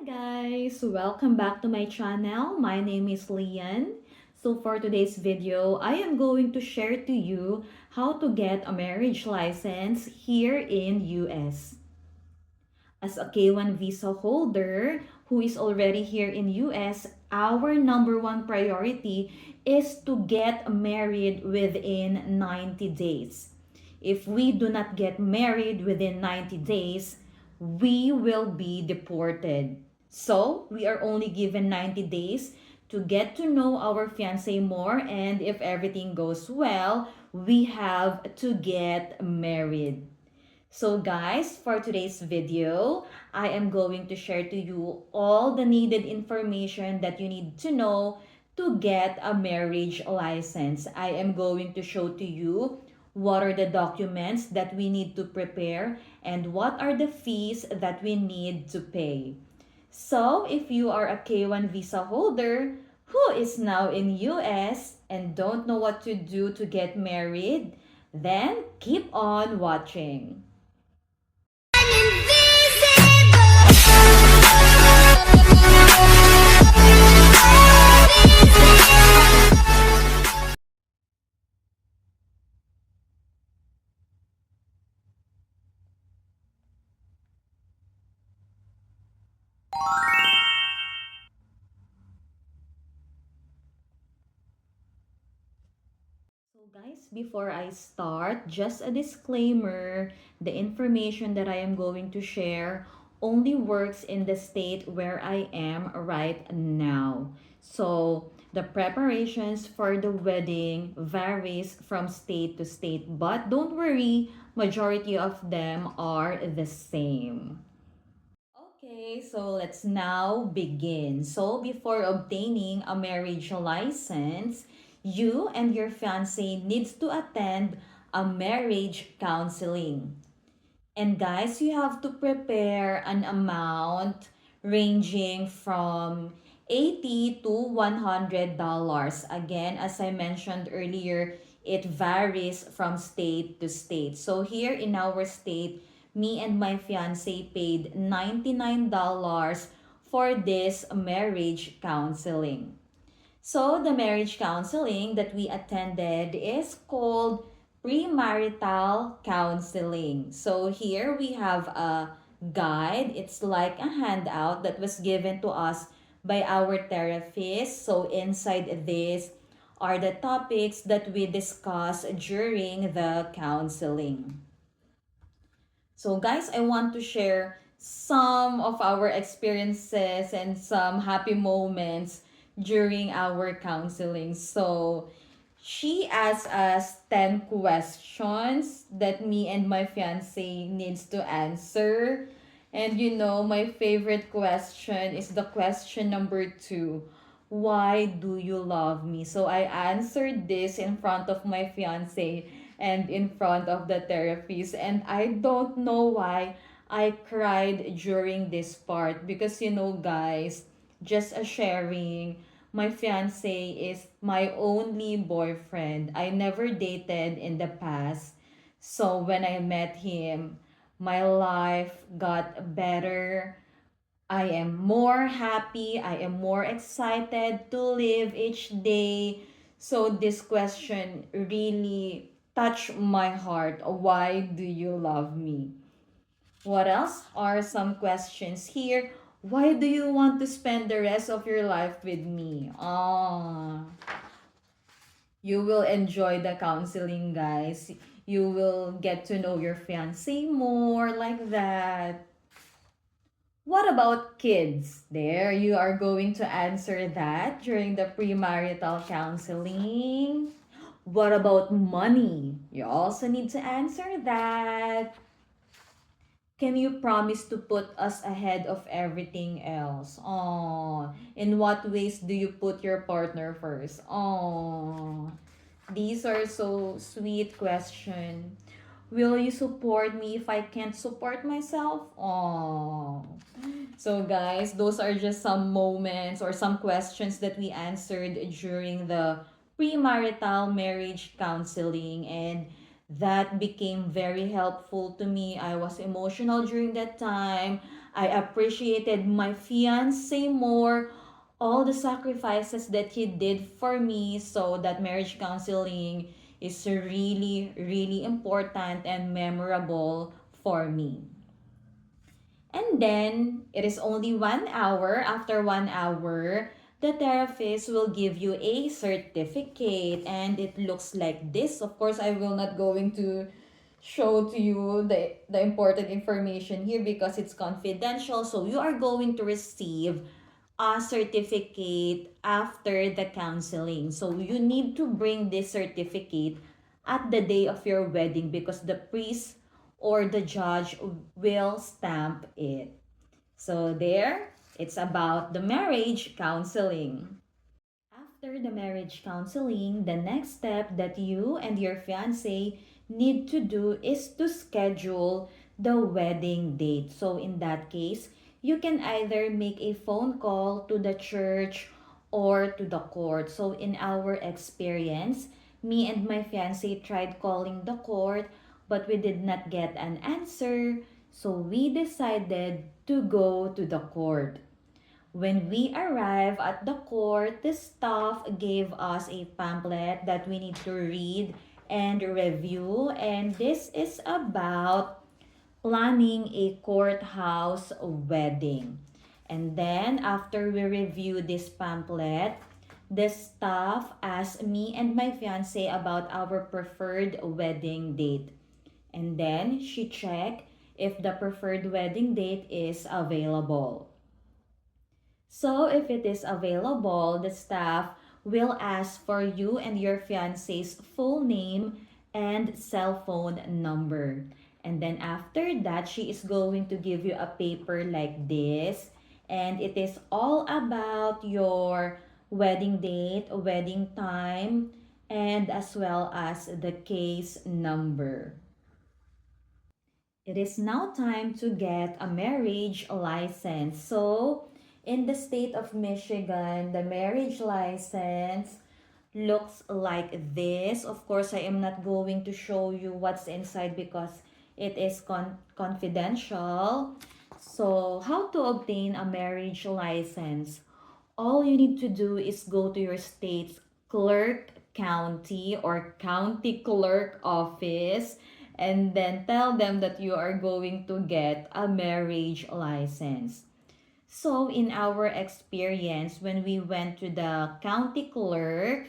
Guys, welcome back to my channel. My name is Lian. So for today's video, I am going to share to you how to get a marriage license here in US. As a K1 visa holder who is already here in US, our number one priority is to get married within 90 days. If we do not get married within 90 days, we will be deported. So, we are only given 90 days to get to know our fiancé more, and if everything goes well, we have to get married. So guys, for today's video, I am going to share to you all the needed information that you need to know to get a marriage license. I am going to show to you what are the documents that we need to prepare and what are the fees that we need to pay. So, if you are a K1 visa holder who is now in US and don't know what to do to get married, then keep on watching. So guys, before I start, just a disclaimer, the information that I am going to share only works in the state where I am right now. So the preparations for the wedding varies from state to state, but don't worry, majority of them are the same. Okay, so let's now begin. So, before obtaining a marriage license, you and your fiancé needs to attend a marriage counseling. And guys, you have to prepare an amount ranging from 80 to $100. Again, as I mentioned earlier, it varies from state to state. So here in our state, me and my fiance paid $99 for this marriage counseling. So the marriage counseling that we attended is called Premarital Counseling. So here we have a guide. It's like a handout that was given to us by our therapist. So inside this are the topics that we discuss during the counseling. So guys, I want to share some of our experiences and some happy moments during our counseling. So she asked us 10 questions that me and my fiance needs to answer. And my favorite question is the question number 2. Why do you love me? So I answered this in front of my fiance and in front of the therapist. And I don't know why I cried during this part because guys, just a sharing, my fiance is my only boyfriend. I never dated in the past. So when I met him, my life got better. I am more happy. I am more excited to live each day. So this question really touched my heart. Why do you love me? What else are some questions here? Why do you want to spend the rest of your life with me? You will enjoy the counseling, guys. You will get to know your fiancé more like that. What about kids? There, you are going to answer that during the premarital counseling. What about money? You also need to answer that. Can you promise to put us ahead of everything else? Oh, in what ways do you put your partner first? Oh, these are so sweet questions. Will you support me if I can't support myself? Oh. So guys, those are just some moments or some questions that we answered during the premarital marriage counseling, and That became very helpful to me. I was emotional during that time. I appreciated my fiance more, all the sacrifices that he did for me. So that marriage counseling is really, really important and memorable for me. And then it is only 1 hour. After 1 hour, the therapist will give you a certificate and it looks like this. Of course, I will not going to show to you the important information here because it's confidential. So you are going to receive a certificate after the counseling. So you need to bring this certificate at the day of your wedding because the priest or the judge will stamp it. So there, it's about the marriage counseling. After the marriage counseling, the next step that you and your fiance need to do is to schedule the wedding date. So in that case, you can either make a phone call to the church or to the court. So in our experience, me and my fiance tried calling the court, but we did not get an answer. So we decided to go to the court. When we arrived at the court, the staff gave us a pamphlet that we need to read and review. And this is about planning a courthouse wedding. And then, after we review this pamphlet, the staff asked me and my fiance about our preferred wedding date. And then she checked if the preferred wedding date is available. So if it is available, the staff will ask for you and your fiance's full name and cell phone number. And then after that, she is going to give you a paper like this. And it is all about your wedding date, wedding time, and as well as the case number. It is now time to get a marriage license. So, in the state of Michigan, the marriage license looks like this. Of course, I am not going to show you what's inside because it is confidential. So, how to obtain a marriage license? All you need to do is go to your state's clerk county or county clerk office and then tell them that you are going to get a marriage license. So, in our experience, when we went to the county clerk,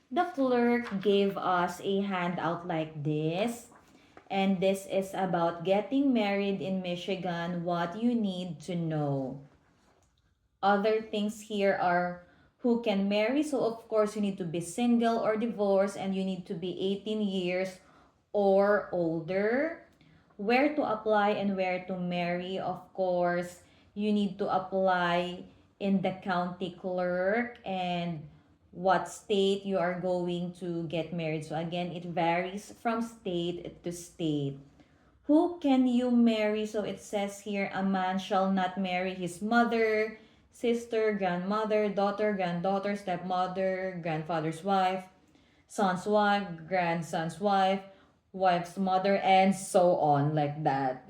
the clerk gave us a handout like this. And this is about getting married in Michigan, what you need to know. Other things here are who can marry. So, of course, you need to be single or divorced and you need to be 18 years or older. Where to apply and where to marry. Of course, you need to apply in the county clerk and what state you are going to get married. So, again, it varies from state to state. Who can you marry? So it says here, a man shall not marry his mother, sister, grandmother, daughter, granddaughter, stepmother, grandfather's wife, son's wife, grandson's wife, wife's mother, and so on, like that.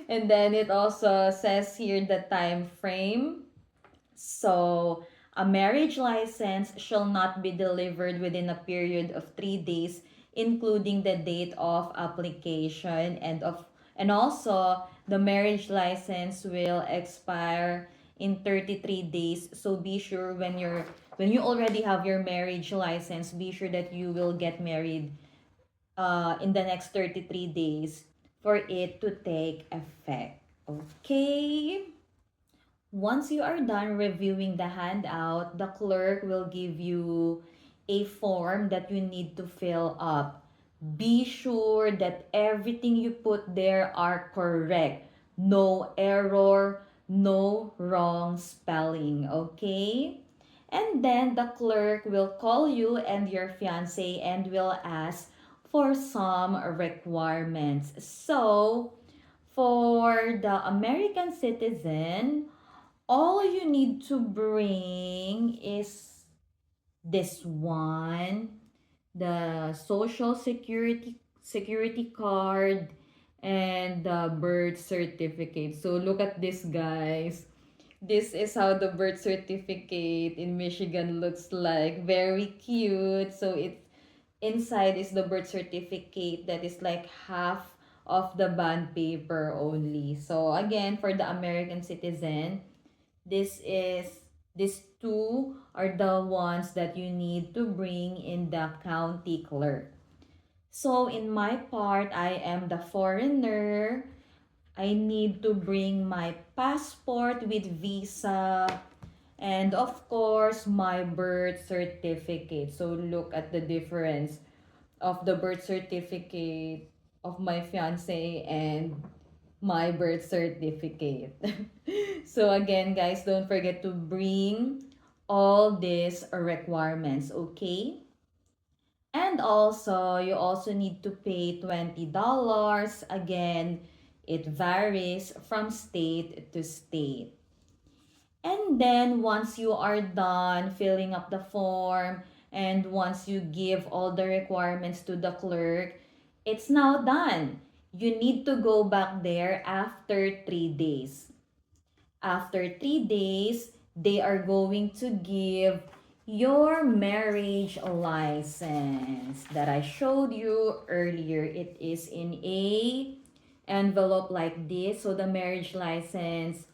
And then it also says here the time frame. So, a marriage license shall not be delivered within a period of 3 days, including the date of application and also the marriage license will expire in 33 days. So be sure when you already have your marriage license, be sure that you will get married in the next 33 days for it to take effect. Okay? Once you are done reviewing the handout, the clerk will give you a form that you need to fill up. Be sure that everything you put there are correct. No error, no wrong spelling, okay? And then the clerk will call you and your fiance and will ask for some requirements. So, for the American citizen, all you need to bring is this one, the social security security card, and the birth certificate. So look at this, guys. This is how the birth certificate in Michigan looks like. Very cute. So it's inside is the birth certificate that is like half of the bond paper only. So again, for the American citizen, this is these two are the ones that you need to bring in the county clerk. So in my part, I am the foreigner. I need to bring my passport with visa and of course my birth certificate. So look at the difference of the birth certificate of my fiance and my birth certificate. So again, guys, don't forget to bring all these requirements, okay? And also, you also need to pay $20. Again, it varies from state to state. And then once you are done filling up the form and once you give all the requirements to the clerk, it's now done. You need to go back there after 3 days. After 3 days, they are going to give your marriage license that I showed you earlier. It is in a envelope like this. So the marriage license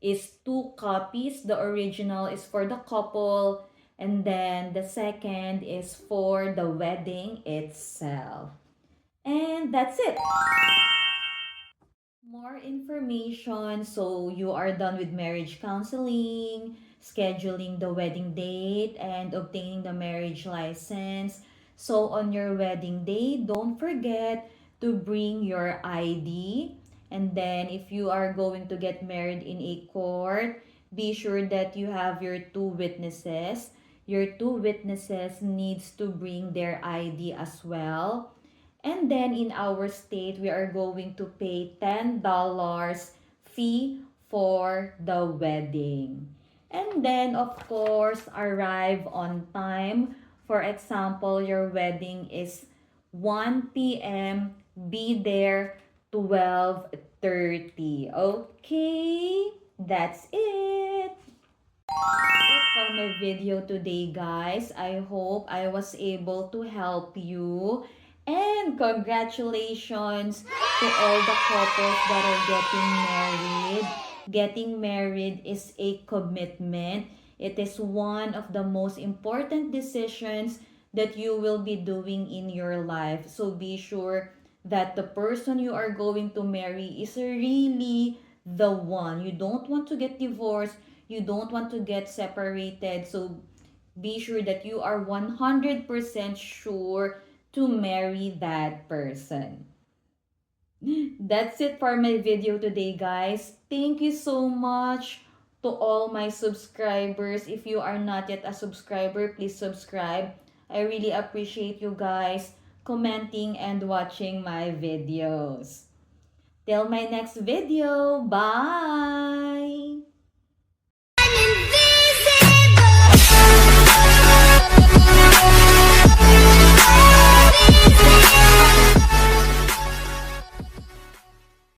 is 2 copies. The original is for the couple, and then the second is for the wedding itself. And that's it. More information. So you are done with marriage counseling, scheduling the wedding date, and obtaining the marriage license. So on your wedding day, don't forget to bring your ID. And then if you are going to get married in a court, be sure that you have your two witnesses. Your two witnesses needs to bring their ID as well. And then in our state, we are going to pay $10 fee for the wedding. And then, of course, arrive on time. For example, your wedding is 1 p.m. Be there 12:30. Okay, that's it. For my video today, guys. I hope I was able to help you. And congratulations to all the couples that are getting married. Getting married is a commitment. It is one of the most important decisions that you will be doing in your life. So be sure that the person you are going to marry is really the one. You don't want to get divorced. You don't want to get separated. So be sure that you are 100% sure to marry that person. That's it for my video today, guys. Thank you so much to all my subscribers. If you are not yet a subscriber, please subscribe. I really appreciate you guys commenting and watching my videos. Till my next video. Bye!